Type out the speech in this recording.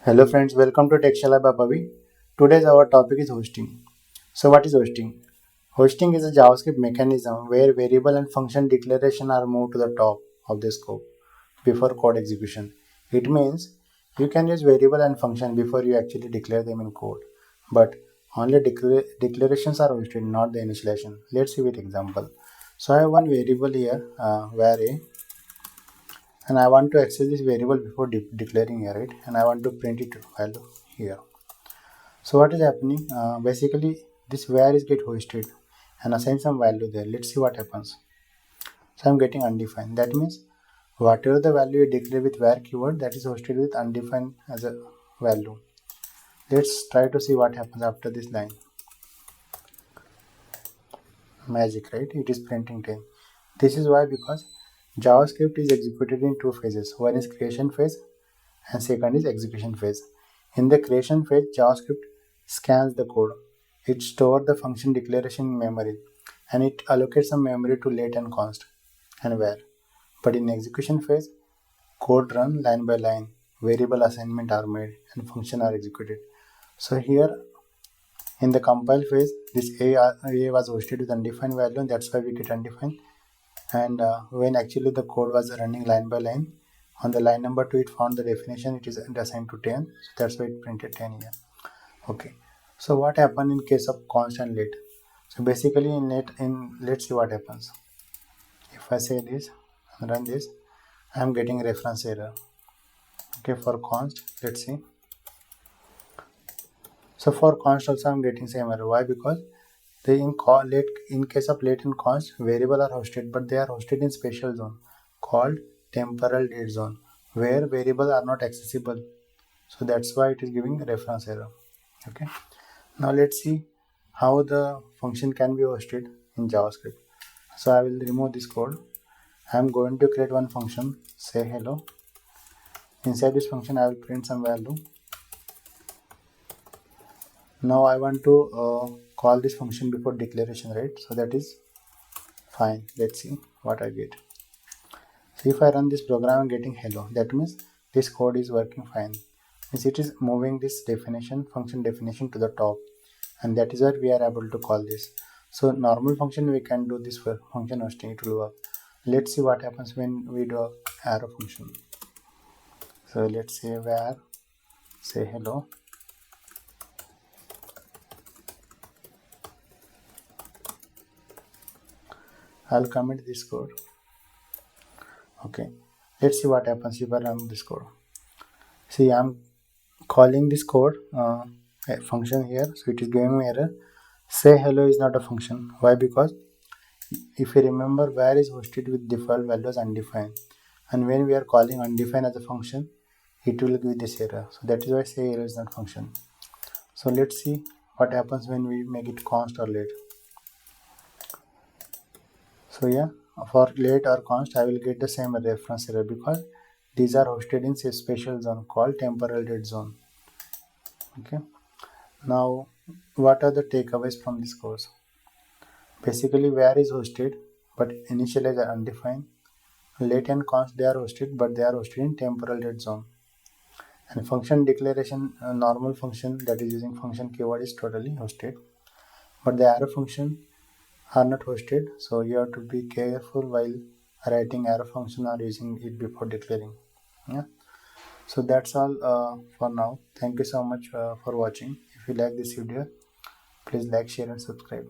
Hello friends, welcome to Textile by Bhavi. Today's our topic is hosting. So what is hosting? Hosting is a JavaScript mechanism where variable and function declaration are moved to the top of the scope before code execution. It means you can use variable and function before you actually declare them in code. But only declarations are hosted, not the initialization. Let's see with example. So I have one variable here, var a, and I want to access this variable before declaring here, right? And I want to print it value here. So what is happening? Basically, this var is get hosted and assign some value there. Let's see what happens. So I'm getting undefined. That means whatever the value you declare with var keyword, that is hosted with undefined as a value. Let's try to see what happens after this line. Magic, right? It is printing 10. This is why, because JavaScript is executed in two phases. One is creation phase and second is execution phase. In the creation phase, JavaScript scans the code. It stores the function declaration in memory and it allocates some memory to let and const and var. But in execution phase, code run line by line, variable assignment are made and function are executed. So here in the compile phase, this a was hosted with undefined value, and that's why we get undefined. And when actually the code was running line by line, on the line number 2 it found the definition, it is assigned to 10, so that's why it printed 10 here. Okay, so what happened in case of const and let? So basically let's see what happens. If I say this and run this, I am getting reference error. Okay, for const, let's see. So for const also I am getting same error. Why? Because in case of let and const, variable are hosted, but they are hosted in special zone called temporal dead zone, where variables are not accessible. So that's why it is giving reference error. Okay, now let's see how the function can be hosted in JavaScript. So I will remove this code. I am going to create one function, say hello. Inside this function I will print some value. Now I want to call this function before declaration, right? So that is fine. Let's see what I get. So if I run this program, I'm getting hello. That means this code is working fine. Means it is moving this definition, function definition to the top, and that is what we are able to call this. So normal function we can do this for function hosting, it will work. Let's see what happens when we do arrow function. So let's say var say hello. I'll commit this code. Okay, let's see what happens if I run this code. See, I'm calling this code a function here, so it is giving me error. Say hello is not a function. Why? Because if you remember, var is hosted with default values undefined, and when we are calling undefined as a function, it will give this error. So that is why say error is not function. So let's see what happens when we make it const or let. So yeah, for let or const, I will get the same reference error because these are hosted in a special zone called temporal dead zone. Okay. Now, what are the takeaways from this course? Basically, var is hosted, but initialize are undefined. Let and const they are hosted, but they are hosted in temporal dead zone. And function declaration, normal function that is using function keyword is totally hosted, but the arrow function are not hosted. So you have to be careful while writing arrow function or using it before declaring. Yeah. So that's all for now. Thank you so much for watching. If you like this video, please like, share and subscribe.